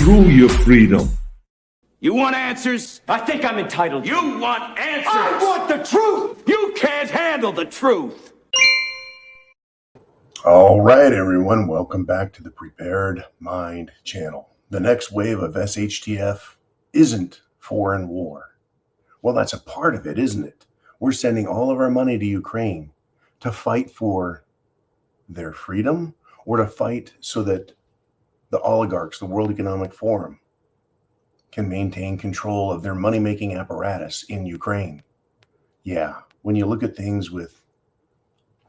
through your freedom. You want answers? I think I'm entitled. You want answers? I want the truth! You can't handle the truth. All right, everyone. Welcome back to the Prepared Mind channel. The next wave of SHTF isn't foreign war. Well, that's a part of it, isn't it? We're sending all of our money to Ukraine to fight for their freedom or to fight so that the oligarchs, the World Economic Forum, can maintain control of their money-making apparatus in Ukraine. Yeah, when you look at things with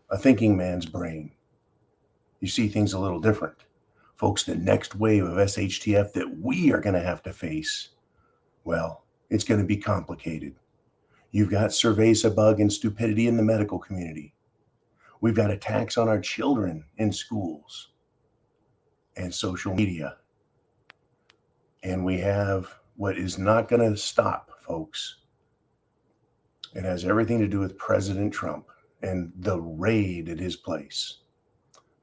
a thinking man's brain, you see things a little different. Folks, the next wave of SHTF that we are going to have to face, well, it's going to be complicated. You've got cerveza bug and stupidity in the medical community. We've got attacks on our children in schools and social media. And we have what is not going to stop, folks. It has everything to do with President Trump and the raid at his place.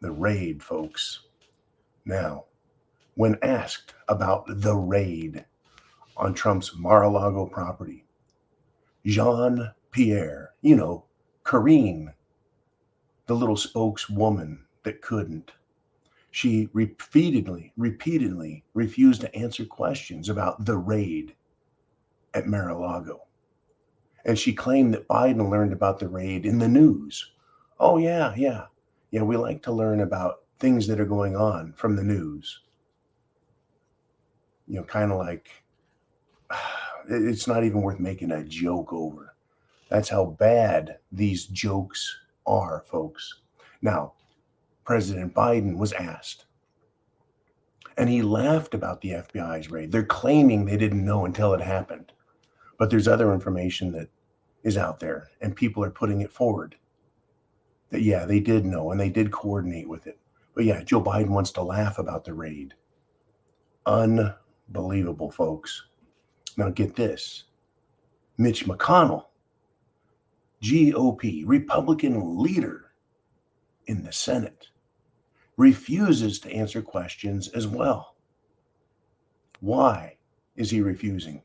The raid, folks. Now, when asked about the raid on Trump's Mar-a-Lago property, Jean-Pierre, Karine, the little spokeswoman that couldn't, she repeatedly refused to answer questions about the raid at Mar-a-Lago. And she claimed that Biden learned about the raid in the news. Oh, yeah, we like to learn about things that are going on from the news. Kind of like, it's not even worth making a joke over. That's how bad these jokes are, folks. Now, President Biden was asked, and he laughed about the FBI's raid. They're claiming they didn't know until it happened. But there's other information that is out there, and people are putting it forward that, yeah, they did know, and they did coordinate with it. But yeah, Joe Biden wants to laugh about the raid. Unbelievable, folks. Now get this. Mitch McConnell, GOP, Republican leader in the Senate, refuses to answer questions as well. Why is he refusing?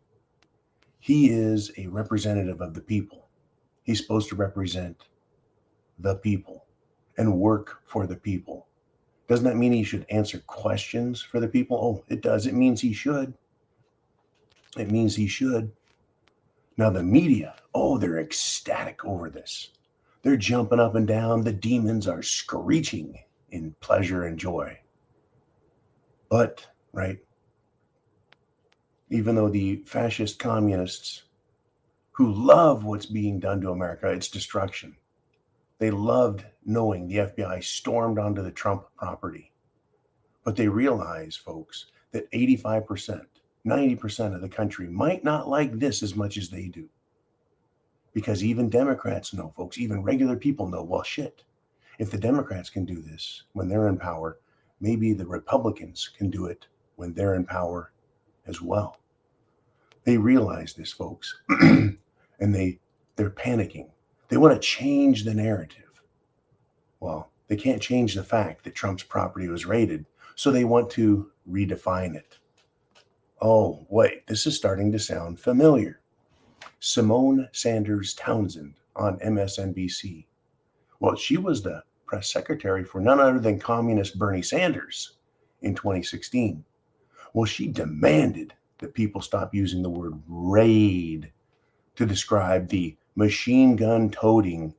He is a representative of the people. He's supposed to represent the people and work for the people. Doesn't that mean he should answer questions for the people? Oh, it does. It means he should. It means he should. Now the media, they're ecstatic over this. They're jumping up and down. The demons are screeching in pleasure and joy. But, right, even though the fascist communists who love what's being done to America, its destruction, they loved knowing the FBI stormed onto the Trump property. But they realize, folks, that 85%, 90% of the country might not like this as much as they do. Because even Democrats know, folks, even regular people know, well, shit, if the Democrats can do this when they're in power, maybe the Republicans can do it when they're in power as well. They realize this, folks, and they're panicking. They want to change the narrative. Well, they can't change the fact that Trump's property was raided, so they want to redefine it. Oh, wait, this is starting to sound familiar. Simone Sanders Townsend on MSNBC. Well, she was the press secretary for none other than communist Bernie Sanders in 2016. Well, she demanded that people stop using the word raid to describe the machine gun toting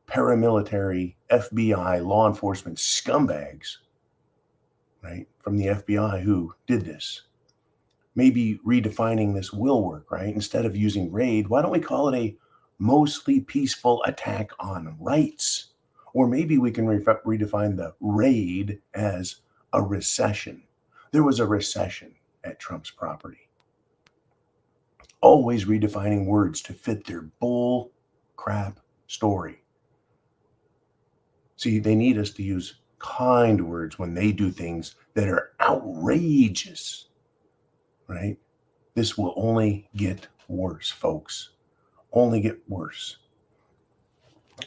paramilitary FBI law enforcement scumbags, right, from the FBI who did this. Maybe redefining this will work, right? Instead of using raid, why don't we call it a mostly peaceful attack on rights? Or maybe we can redefine the raid as a recession. There was a recession at Trump's property. Always redefining words to fit their bull crap story. See, they need us to use kind words when they do things that are outrageous. Right? This will only get worse, folks. Only get worse.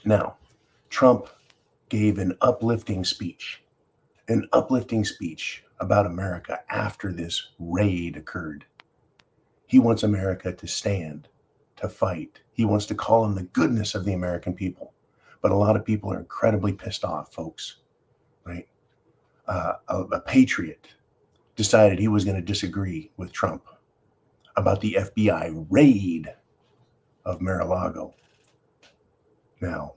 Now, Trump gave an uplifting speech about America after this raid occurred. He wants America to stand, to fight. He wants to call on the goodness of the American people. But a lot of people are incredibly pissed off, folks, right? A patriot decided he was going to disagree with Trump about the FBI raid of Mar-a-Lago. Now,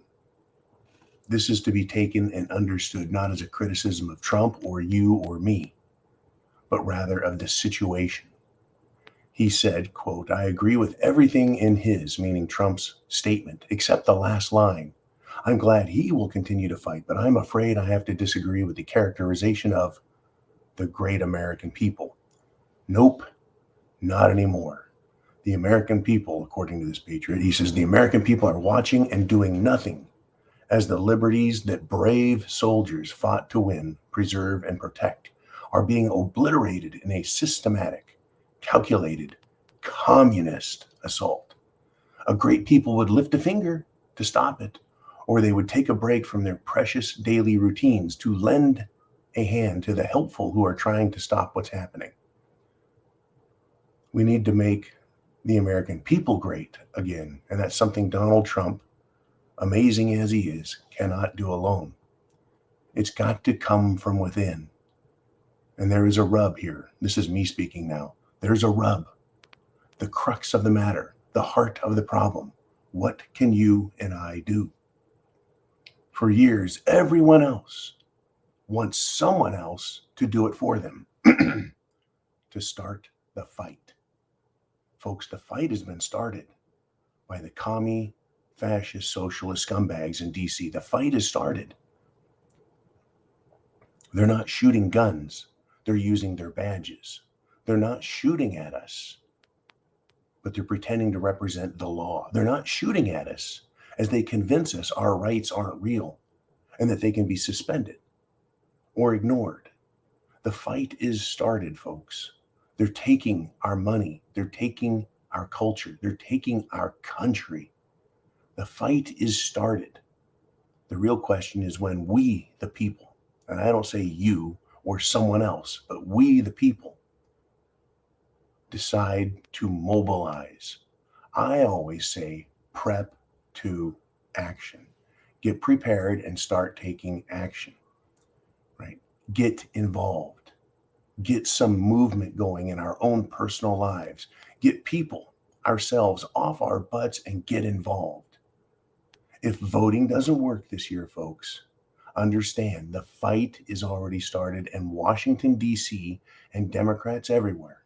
this is to be taken and understood not as a criticism of Trump or you or me, but rather of the situation. He said, quote, "I agree with everything in his," meaning Trump's statement, "except the last line. I'm glad he will continue to fight, but I'm afraid I have to disagree with the characterization of the great American people. Nope, not anymore. The American people," according to this patriot, he says, "the American people are watching and doing nothing as the liberties that brave soldiers fought to win, preserve, and protect are being obliterated in a systematic, calculated, communist assault. A great people would lift a finger to stop it, or they would take a break from their precious daily routines to lend a hand to the helpful who are trying to stop what's happening. We need to make the American people great again, and that's something Donald Trump, amazing as he is, cannot do alone. It's got to come from within. And there is a rub here. This is me speaking now. There's a rub. The crux of the matter, the heart of the problem. What can you and I do? For years, everyone else wants someone else to do it for them, to start the fight. Folks, the fight has been started by the commie, fascist, socialist scumbags in DC. The fight has started. They're not shooting guns. They're using their badges. They're not shooting at us, but they're pretending to represent the law. They're not shooting at us as they convince us our rights aren't real and that they can be suspended or ignored. The fight is started, folks. They're taking our money. They're taking our culture. They're taking our country. The fight is started. The real question is when we, the people, and I don't say you or someone else, but we, the people, decide to mobilize. I always say prep to action. Get prepared and start taking action, right? Get involved. Get some movement going in our own personal lives. Get people, ourselves, off our butts and get involved. If voting doesn't work this year, folks, understand the fight is already started, and Washington, D.C., and Democrats everywhere,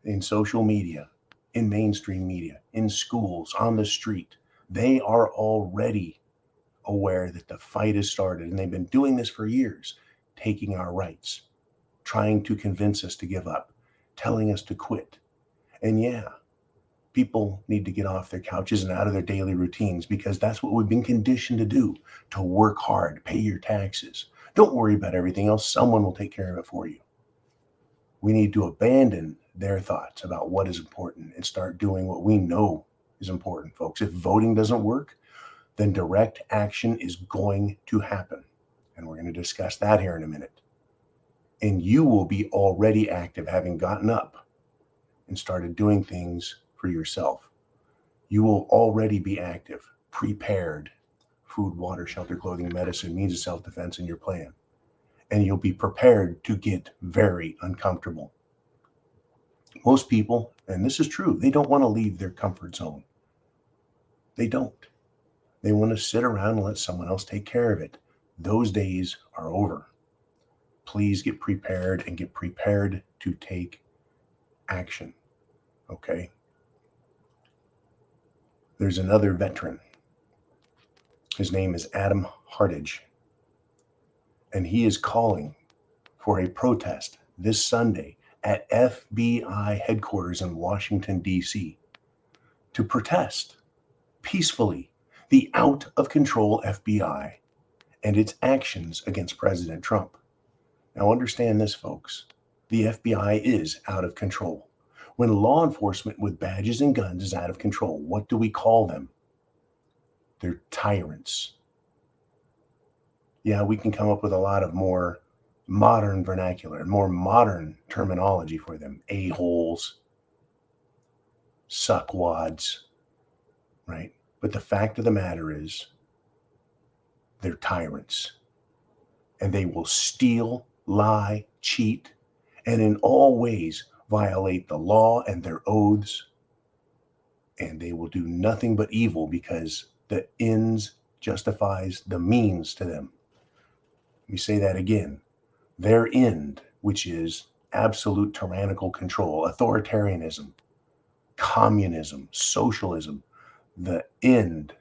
in social media, in mainstream media, in schools, on the street, they are already aware that the fight is started, and they've been doing this for years, taking our rights, trying to convince us to give up, telling us to quit. And yeah, people need to get off their couches and out of their daily routines because that's what we've been conditioned to do, to work hard, pay your taxes. Don't worry about everything else. Someone will take care of it for you. We need to abandon their thoughts about what is important and start doing what we know is important, folks. If voting doesn't work, then direct action is going to happen. And we're going to discuss that here in a minute. And you will be already active, having gotten up and started doing things for yourself. You will already be active, prepared. Food, water, shelter, clothing, medicine, means of self-defense in your plan. And you'll be prepared to get very uncomfortable. Most people, and this is true, they don't want to leave their comfort zone. They don't. They want to sit around and let someone else take care of it. Those days are over. Please get prepared and get prepared to take action. Okay? There's another veteran. His name is Adam Hartage. And he is calling for a protest this Sunday at FBI headquarters in Washington, D.C. to protest peacefully the out-of-control FBI and its actions against President Trump. Now understand this, folks. The FBI is out of control. When law enforcement with badges and guns is out of control, what do we call them? They're tyrants. Yeah, we can come up with a lot of more modern vernacular and more modern terminology for them. A-holes, suckwads, right? But the fact of the matter is, they're tyrants. And they will steal, lie, cheat, and in all ways violate the law and their oaths. And they will do nothing but evil because the ends justifies the means to them. Let me say that again. Their end, which is absolute tyrannical control, authoritarianism, communism, socialism, the end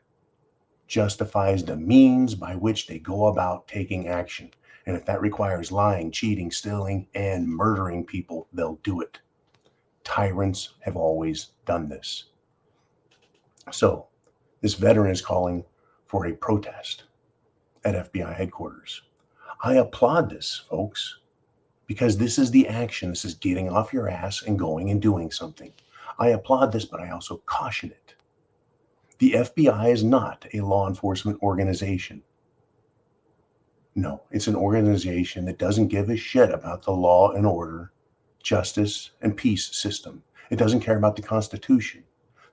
justifies the means by which they go about taking action. And if that requires lying, cheating, stealing, and murdering people, they'll do it. Tyrants have always done this. So this veteran is calling for a protest at FBI headquarters. I applaud this, folks, because this is the action. This is getting off your ass and going and doing something. I applaud this, but I also caution it. The FBI is not a law enforcement organization. No, it's an organization that doesn't give a shit about the law and order, justice, and peace system. It doesn't care about the Constitution.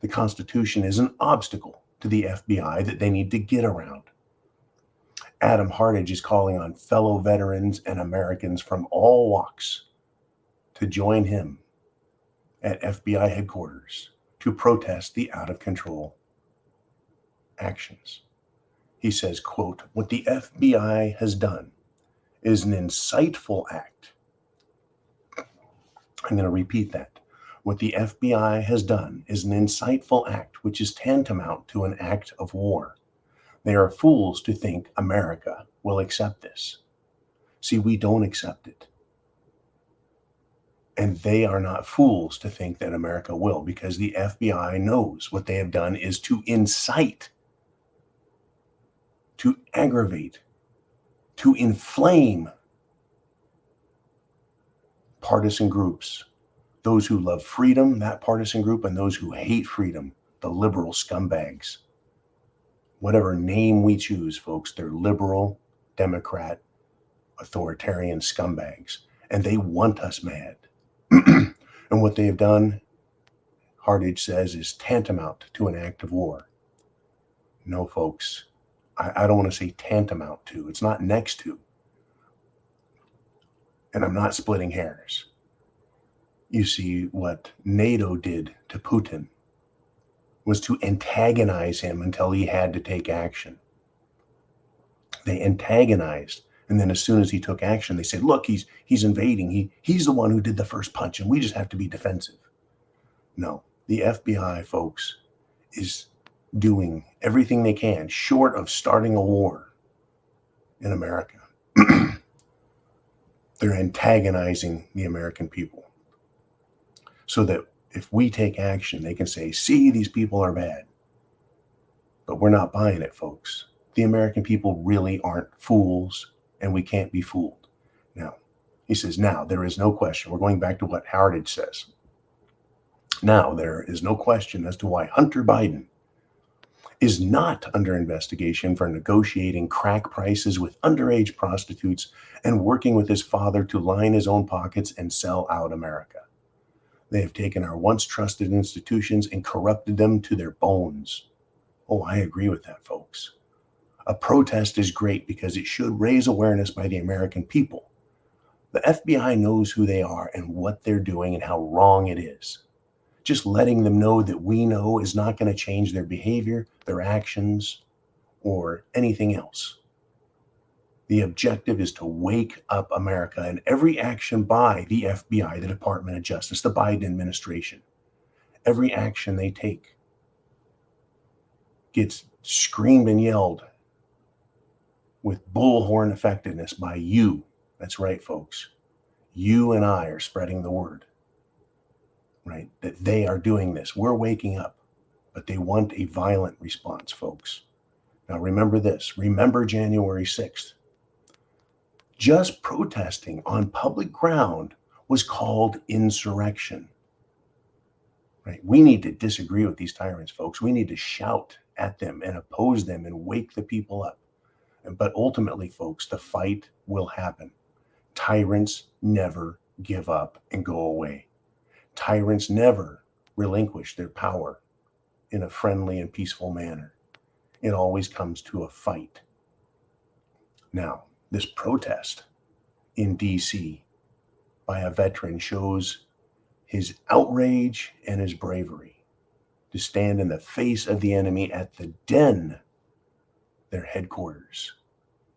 The Constitution is an obstacle to the FBI that they need to get around. Adam Hardage is calling on fellow veterans and Americans from all walks to join him at FBI headquarters to protest the out-of-control actions. He says, quote, "What the FBI has done is an insightful act." I'm going to repeat that. What the FBI has done is an insightful act, which is tantamount to an act of war. They are fools to think America will accept this. See, we don't accept it. And they are not fools to think that America will, because the FBI knows what they have done is to incite, to aggravate, to inflame partisan groups. Those who love freedom, that partisan group, and those who hate freedom, the liberal scumbags. Whatever name we choose, folks, they're liberal, Democrat, authoritarian scumbags. And they want us mad. And what they have done, Hardage says, is tantamount to an act of war. No, folks, I don't want to say tantamount to. It's not next to. And I'm not splitting hairs. You see, what NATO did to Putin was to antagonize him until he had to take action. They antagonized, and then as soon as he took action, they said, look, he's invading. He's the one who did the first punch, and we just have to be defensive. No, the FBI, folks, is doing everything they can, short of starting a war in America. They're antagonizing the American people so that if we take action, they can say, see, these people are bad. But we're not buying it, folks. The American people really aren't fools, and we can't be fooled. Now, he says, now, there is no question. We're going back to what Hardage says. Now, there is no question as to why Hunter Biden is not under investigation for negotiating crack prices with underage prostitutes and working with his father to line his own pockets and sell out America. They have taken our once trusted institutions and corrupted them to their bones. Oh, I agree with that, folks. A protest is great because it should raise awareness by the American people. The FBI knows who they are and what they're doing and how wrong it is. Just letting them know that we know is not going to change their behavior, their actions, or anything else. The objective is to wake up America, and every action by the FBI, the Department of Justice, the Biden administration, every action they take gets screamed and yelled with bullhorn effectiveness by you. That's right, folks. You and I are spreading the word, right? That they are doing this. We're waking up, but they want a violent response, folks. Now, remember this. Remember January 6th. Just protesting on public ground was called insurrection, right? We need to disagree with these tyrants, folks. We need to shout at them and oppose them and wake the people up. But ultimately, folks, the fight will happen. Tyrants never give up and go away. Tyrants never relinquish their power in a friendly and peaceful manner. It always comes to a fight. Now, this protest in D.C. by a veteran shows his outrage and his bravery to stand in the face of the enemy at the den, their headquarters,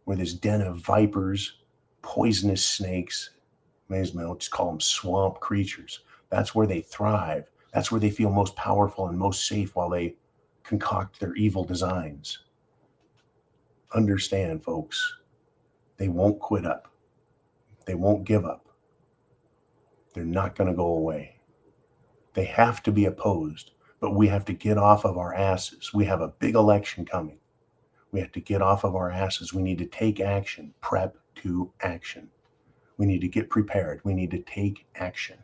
where this den of vipers, poisonous snakes, may as well just call them swamp creatures. That's where they thrive. That's where they feel most powerful and most safe while they concoct their evil designs. Understand, folks, they won't quit up. They won't give up. They're not going to go away. They have to be opposed, but we have to get off of our asses. We have a big election coming. We have to get off of our asses. We need to take action. Prep to action. We need to get prepared. We need to take action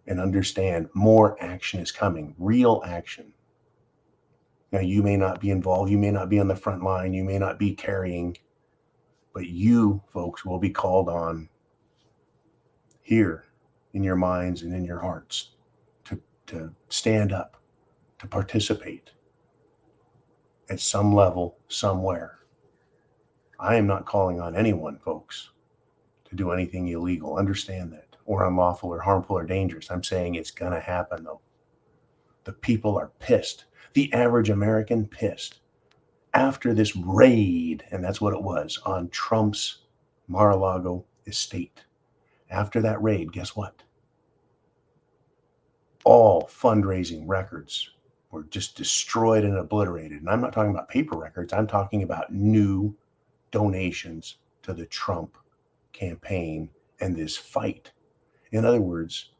and understand more action is coming, real action. Now, you may not be involved. You may not be on the front line. You may not be carrying, but you, folks, will be called on here in your minds and in your hearts to stand up, to participate at some level, somewhere. I am not calling on anyone, folks, to do anything illegal. Understand that, or unlawful or harmful or dangerous. I'm saying it's going to happen, though. The people are pissed. The average American pissed after this raid, and that's what it was, on Trump's Mar-a-Lago estate. After that raid, guess what? All fundraising records were just destroyed and obliterated. And I'm not talking about paper records. I'm talking about new donations to the Trump campaign and this fight. In other words,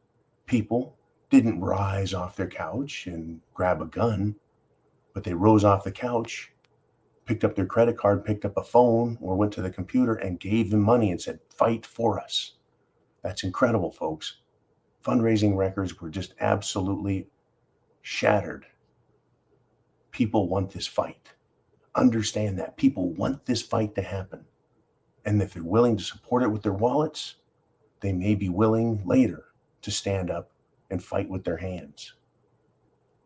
people didn't rise off their couch and grab a gun, but they rose off the couch, picked up their credit card, picked up a phone, or went to the computer and gave them money and said, fight for us. That's incredible, folks. Fundraising records were just absolutely shattered. People want this fight. Understand that. People want this fight to happen. And if they're willing to support it with their wallets, they may be willing later to stand up and fight with their hands.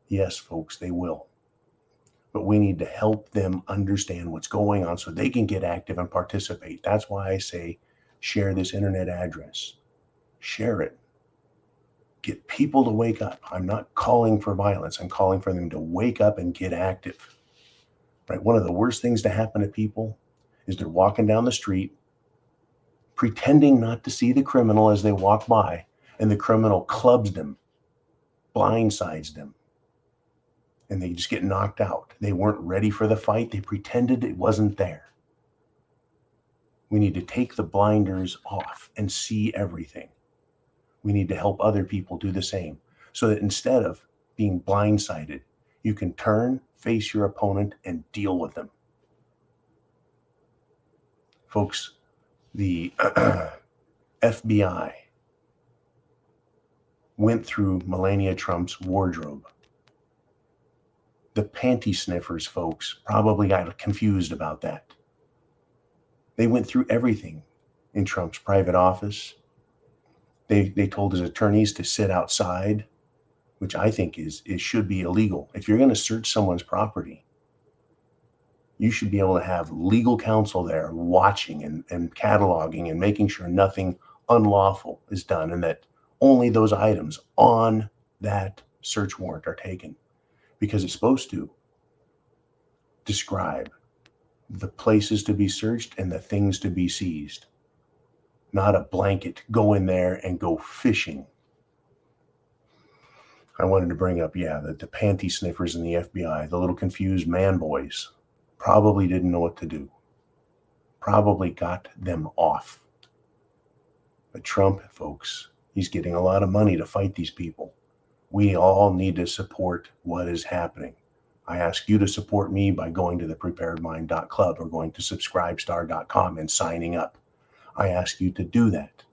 Yes, folks, they will. But we need to help them understand what's going on so they can get active and participate. That's why I say share this internet address. Share it. Get people to wake up. I'm not calling for violence. I'm calling for them to wake up and get active. Right? One of the worst things to happen to people is they're walking down the street, pretending not to see the criminal as they walk by, and the criminal clubs them, blindsides them, and they just get knocked out. They weren't ready for the fight. They pretended it wasn't there. We need to take the blinders off and see everything. We need to help other people do the same so that instead of being blindsided, you can turn, face your opponent, and deal with them. Folks, the FBI went through Melania Trump's wardrobe. The panty sniffers, folks, probably got confused about that. They went through everything in Trump's private office. They told his attorneys to sit outside, which I think should be illegal. If you're going to search someone's property, you should be able to have legal counsel there watching and cataloging and making sure nothing unlawful is done and that only those items on that search warrant are taken, because it's supposed to describe the places to be searched and the things to be seized. Not a blanket, go in there and go fishing. I wanted to bring up, the panty sniffers in the FBI, the little confused man boys, probably didn't know what to do. Probably got them off. But Trump, folks, he's getting a lot of money to fight these people. We all need to support what is happening. I ask you to support me by going to thepreparedmind.club or going to subscribestar.com and signing up. I ask you to do that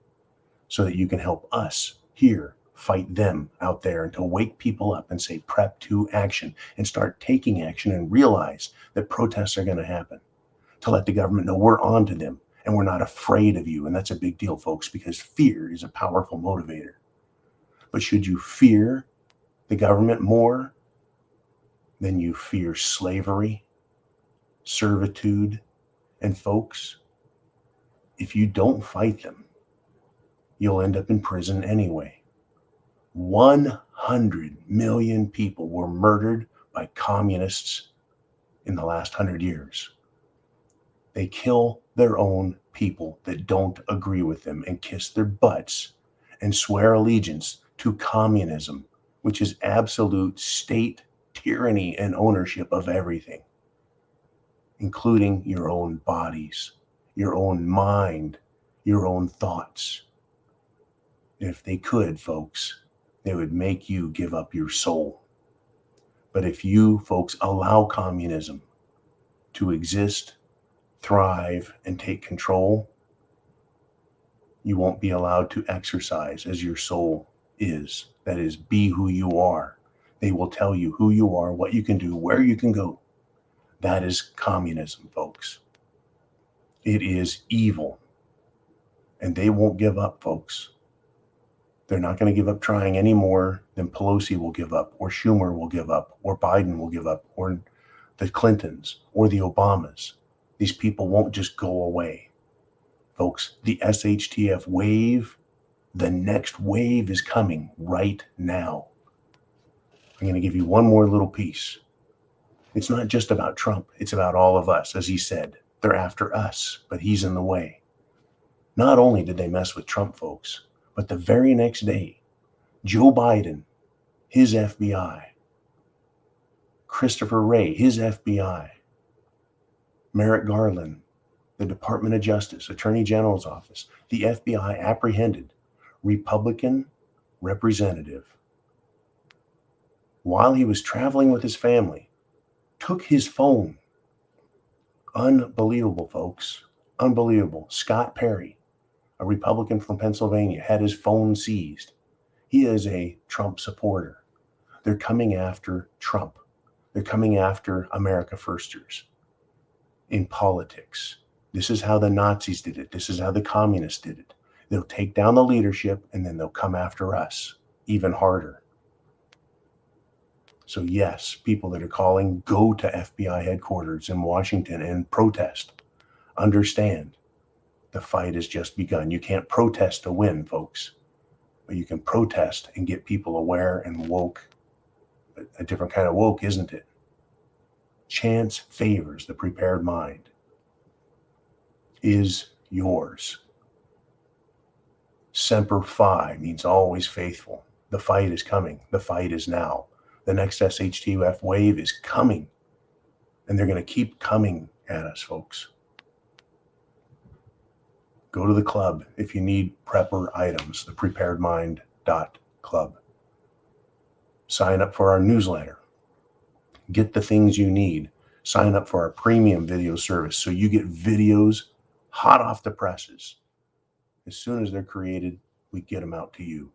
so that you can help us here fight them out there and to wake people up and say prep to action and start taking action and realize that protests are going to happen, to let the government know we're on to them and we're not afraid of you. And that's a big deal, folks, because fear is a powerful motivator. But should you fear the government more than you fear slavery, servitude, and folks, if you don't fight them, you'll end up in prison anyway. 100 million people were murdered by communists in the last 100 years. They kill their own people that don't agree with them and kiss their butts and swear allegiance to communism, which is absolute state tyranny and ownership of everything, including your own bodies, your own mind, your own thoughts. If they could, folks, they would make you give up your soul. But if you, folks, allow communism to exist, thrive, and take control, you won't be allowed to exercise as your soul is. That is, be who you are. They will tell you who you are, what you can do, where you can go. That is communism, folks. It is evil. And they won't give up, folks. They're not going to give up trying any more than Pelosi will give up, or Schumer will give up, or Biden will give up, or the Clintons, or the Obamas. These people won't just go away. Folks, the SHTF wave, the next wave is coming right now. I'm going to give you one more little piece. It's not just about Trump. It's about all of us. As he said, they're after us, but he's in the way. Not only did they mess with Trump, folks, but the very next day, Joe Biden, his FBI, Christopher Wray, his FBI, Merrick Garland, the Department of Justice, Attorney General's office, the FBI apprehended Republican representative while he was traveling with his family, took his phone. Unbelievable, folks. Unbelievable. Scott Perry, a Republican from Pennsylvania, had his phone seized. He is a Trump supporter. They're coming after Trump. They're coming after America Firsters in politics. This is how the Nazis did it. This is how the communists did it. They'll take down the leadership and then they'll come after us even harder. So yes, people that are calling, go to FBI headquarters in Washington and protest. Understand, the fight has just begun. You can't protest to win, folks, but you can protest and get people aware and woke. A different kind of woke, isn't it? Chance favors the prepared mind. Is yours. Semper Fi means always faithful. The fight is coming. The fight is now. The next SHTF wave is coming. And they're going to keep coming at us, folks. Go to the club if you need prepper items, the preparedmind.club. Sign up for our newsletter. Get the things you need. Sign up for our premium video service so you get videos hot off the presses. As soon as they're created, we get them out to you.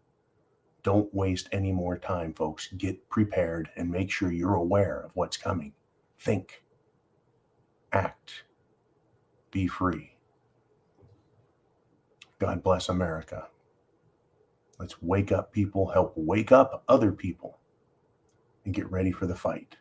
Don't waste any more time, folks. Get prepared and make sure you're aware of what's coming. Think, act, be free. God bless America. Let's wake up people, help wake up other people, and get ready for the fight.